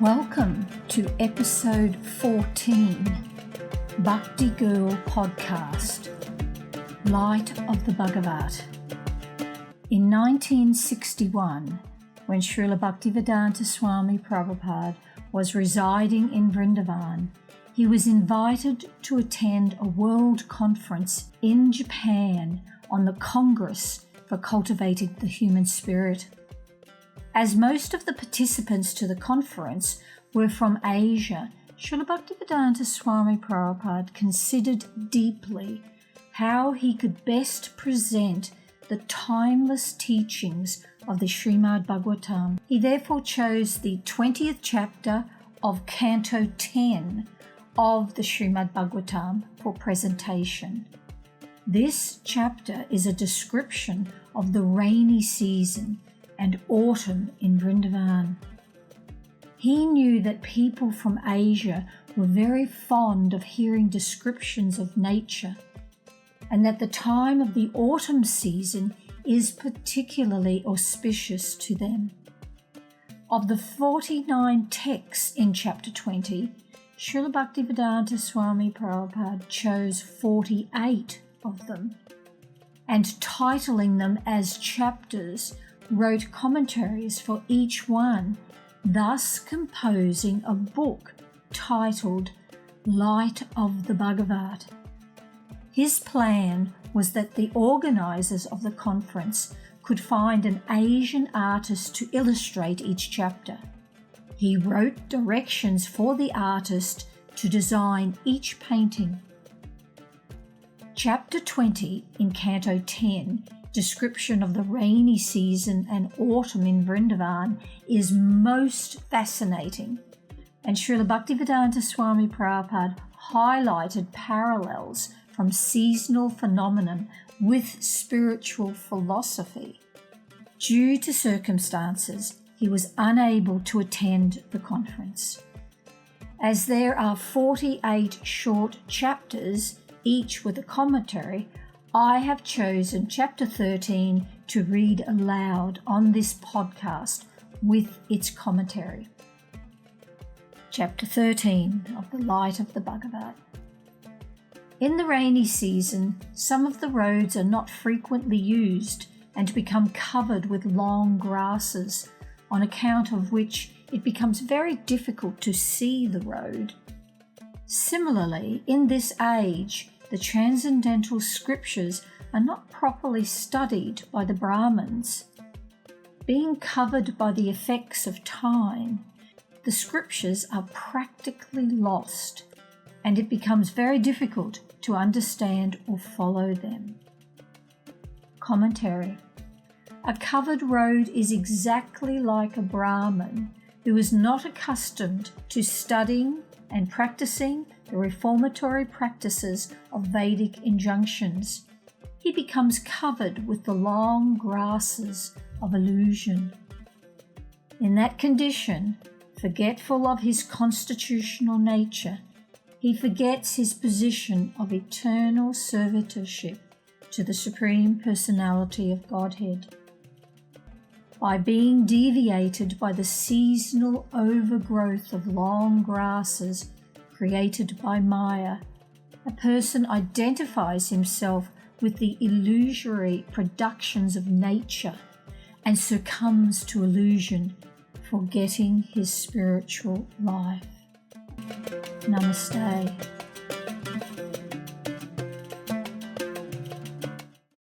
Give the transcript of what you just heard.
Welcome to episode 14, Bhakti Girl Podcast, Light of the Bhagavata. In 1961, when Srila Bhaktivedanta Swami Prabhupada was residing in Vrindavan, he was invited to attend a world conference in Japan on the Congress for Cultivating the Human Spirit. As most of the participants to the conference were from Asia, Srila Bhaktivedanta Swami Prabhupada considered deeply how he could best present the timeless teachings of the Srimad Bhagavatam. He therefore chose the 20th chapter of Canto 10 of the Srimad Bhagavatam for presentation. This chapter is a description of the rainy season and autumn in Vrindavan. He knew that people from Asia were very fond of hearing descriptions of nature, and that the time of the autumn season is particularly auspicious to them. Of the 49 texts in chapter 20, Srila Bhaktivedanta Swami Prabhupada chose 48 of them, and titling them as chapters, wrote commentaries for each one, thus composing a book titled Light of the Bhagavata. His plan was that the organizers of the conference could find an Asian artist to illustrate each chapter. He wrote directions for the artist to design each painting. Chapter 20 in Canto 10, description of the rainy season and autumn in Vrindavan, is most fascinating, and Srila Bhaktivedanta Swami Prabhupada highlighted parallels from seasonal phenomenon with spiritual philosophy. Due to circumstances, he was unable to attend the conference. As there are 48 short chapters, each with a commentary, I have chosen chapter 13 to read aloud on this podcast with its commentary. Chapter 13 of the Light of the Bhagavata. In the rainy season, some of the roads are not frequently used and become covered with long grasses, on account of which it becomes very difficult to see the road. Similarly, in this age, the transcendental scriptures are not properly studied by the Brahmins. Being covered by the effects of time, the scriptures are practically lost, and it becomes very difficult to understand or follow them. Commentary. A covered road is exactly like a Brahmin who is not accustomed to studying and practicing the reformatory practices of Vedic injunctions. He becomes covered with the long grasses of illusion. In that condition, forgetful of his constitutional nature, he forgets his position of eternal servitorship to the Supreme Personality of Godhead. By being deviated by the seasonal overgrowth of long grasses created by Maya, a person identifies himself with the illusory productions of nature and succumbs to illusion, forgetting his spiritual life. Namaste.